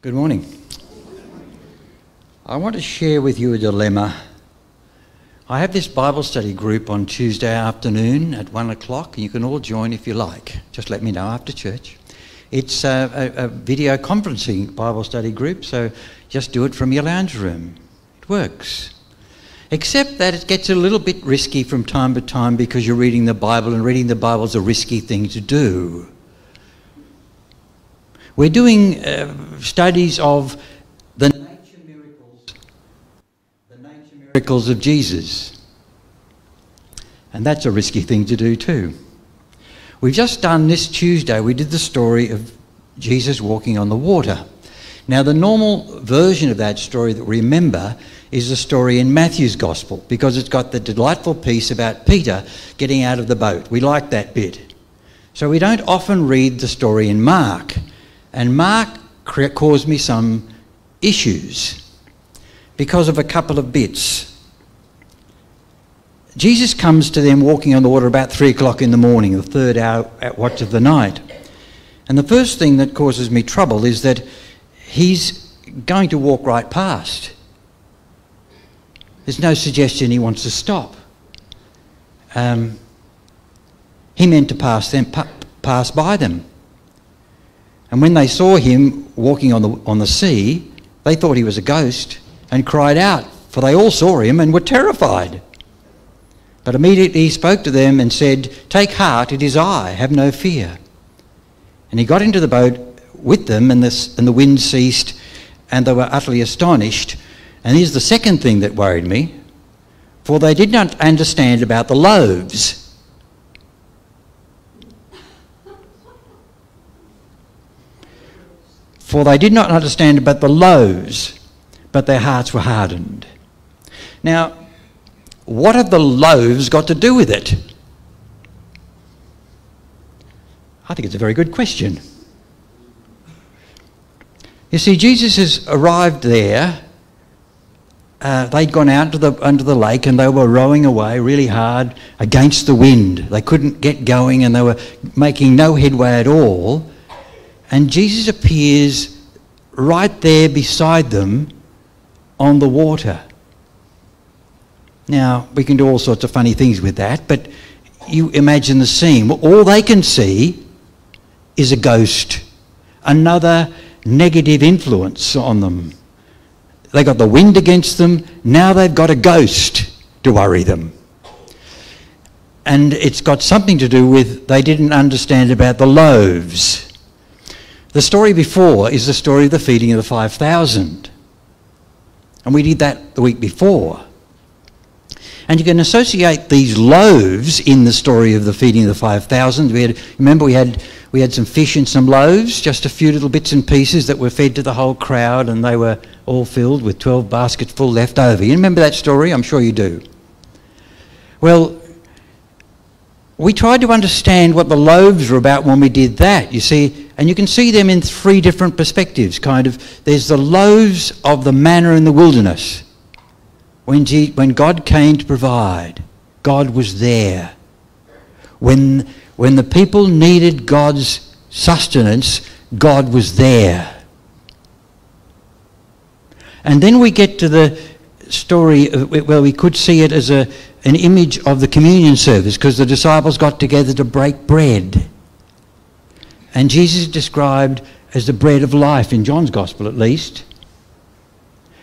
Good morning. I want to share with you a dilemma. I have this Bible study group on Tuesday afternoon at 1 o'clock, and you can all join if you like. Just let me know after church. It's a video conferencing Bible study group, so just do it from your lounge room. It works. Except that it gets a little bit risky from time to time because you're reading the Bible, and reading the Bible is a risky thing to do. We're doing studies of the nature miracles of Jesus. And that's a risky thing to do too. We've just done this Tuesday, we did the story of Jesus walking on the water. Now the normal version of that story that we remember is the story in Matthew's Gospel, because it's got the delightful piece about Peter getting out of the boat. We like that bit. So we don't often read the story in Mark. And Mark caused me some issues because of a couple of bits. Jesus comes to them walking on the water about 3 o'clock in the morning, the third hour at watch of the night. And the first thing that causes me trouble is that he's going to walk right past. There's no suggestion he wants to stop. He meant to pass by them. And when they saw him walking on the sea, they thought he was a ghost and cried out, for they all saw him and were terrified. But immediately he spoke to them and said, "Take heart, it is I, have no fear." And he got into the boat with them, and the wind ceased, and they were utterly astonished. And here's the second thing that worried me, for they did not understand about the loaves. For they did not understand about the loaves, but their hearts were hardened. Now, what have the loaves got to do with it? I think it's a very good question. You see, Jesus has arrived there. They'd gone out to under the lake, and they were rowing away really hard against the wind. They couldn't get going, and they were making no headway at all. And Jesus appears right there beside them on the water. Now, we can do all sorts of funny things with that, but you imagine the scene. All they can see is a ghost, another negative influence on them. They got the wind against them, now they've got a ghost to worry them. And it's got something to do with they didn't understand about the loaves. The story before is the story of the feeding of the 5,000. And we did that the week before. And you can associate these loaves in the story of the feeding of the 5,000. Remember we had some fish and some loaves, just a few little bits and pieces that were fed to the whole crowd, and they were all filled with 12 baskets full left over. You remember that story? I'm sure you do. Well, we tried to understand what the loaves were about when we did that, you see, and you can see them in 3 different perspectives, kind of. There's the loaves of the manna in the wilderness. When God came to provide, God was there. When the people needed God's sustenance, God was there. And then we get to the story where we could see it as an image of the communion service, because the disciples got together to break bread. And Jesus is described as the bread of life, in John's Gospel at least.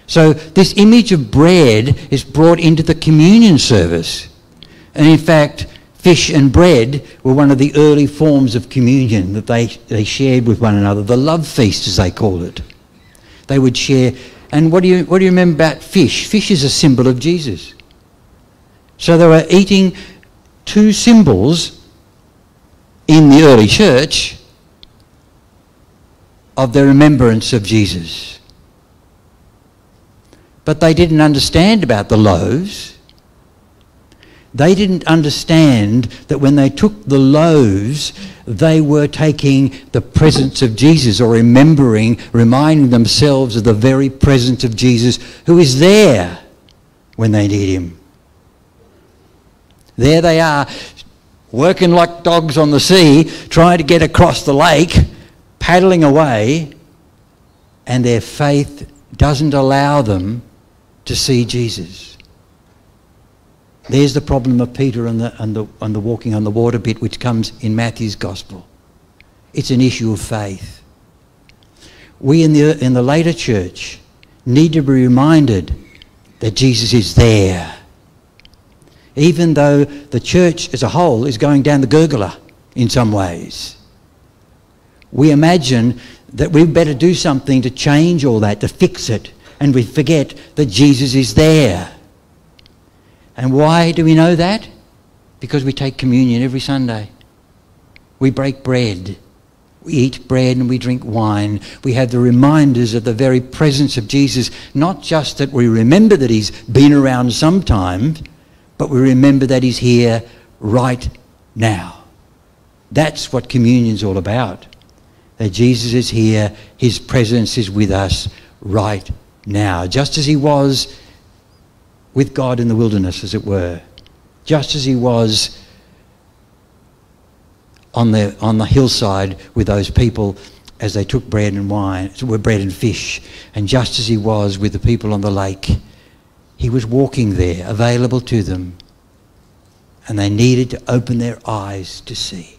So this image of bread is brought into the communion service. And in fact, fish and bread were one of the early forms of communion that they shared with one another, the love feast as they called it. They would share. And what do you remember about fish? Fish is a symbol of Jesus. So they were eating 2 symbols in the early church of their remembrance of Jesus. But they didn't understand about the loaves. They didn't understand that when they took the loaves, they were taking the presence of Jesus, or reminding themselves of the very presence of Jesus, who is there when they need him. There they are, working like dogs on the sea, trying to get across the lake, paddling away, and their faith doesn't allow them to see Jesus. There's the problem of Peter and the walking on the water bit, which comes in Matthew's Gospel. It's an issue of faith. We in the later church need to be reminded that Jesus is there. Even though the church as a whole is going down the gurgler in some ways. We imagine that we better do something to change all that, to fix it, and we forget that Jesus is there. And why do we know that? Because we take communion every Sunday. We break bread. We eat bread and we drink wine. We have the reminders of the very presence of Jesus, not just that we remember that he's been around sometime, but we remember that he's here right now. That's what communion's all about. That Jesus is here, his presence is with us right now. Just as he was with God in the wilderness, as it were. Just as he was on the hillside with those people as they took bread and wine, bread and fish. And just as he was with the people on the lake, he was walking there, available to them. And they needed to open their eyes to see.